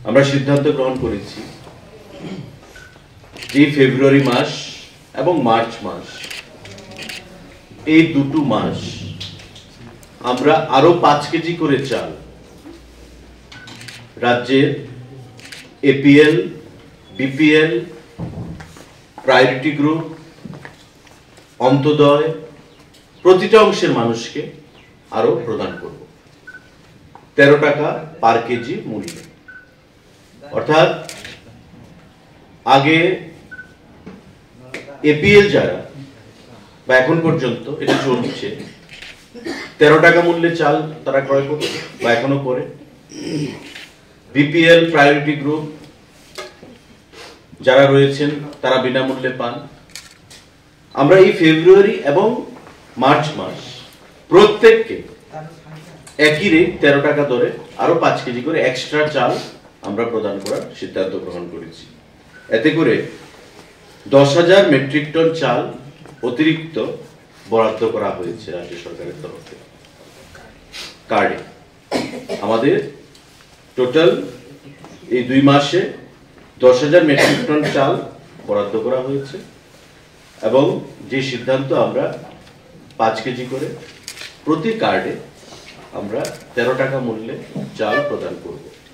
আমরা সিদ্ধান্ত গ্রহণ করেছি যে ফেব্রুয়ারি মাস এবং মার্চ মাস এই দুটো মাস আমরা আরো 5 কেজি করে চাল রাজ্যের APL, BPL, priority group, Antyodaya প্রতিটা অংশের মানুষকে আরো প্রদান করব 13 টাকা পার কেজি মূল্যে। অর্থাৎ আগে এপিএল যারা বা এখন পর্যন্ত এটা চলছে 13 টাকা মূল্যে চাল তারা ক্রয় করে বা এখনো করে, বিপিএল প্রায়োরিটি গ্রুপ যারা রয়েছেন তারা বিনামূল্যে পান। আমরা এই ফেব্রুয়ারি এবং মার্চ মাস প্রত্যেককে একই রেট 13 টাকা দরে আরো 5 কেজি করে এক্সট্রা চাল আমরা প্রদান করার সিদ্ধান্ত গ্রহণ করেছি। এতে করে 10,000 মেট্রিক টন চাল অতিরিক্ত বরাদ্দ করা হয়েছে রাজ্য সরকারের তরফে কার্ডে। আমাদের টোটাল এই 2 মাসে 10,000 মেট্রিক টন চাল বরাদ্দ করা হয়েছে এবং যে সিদ্ধান্ত আমরা 5 কেজি করে প্রতি কার্ডে আমরা 13 টাকা মূল্যে চাল প্রদান করব।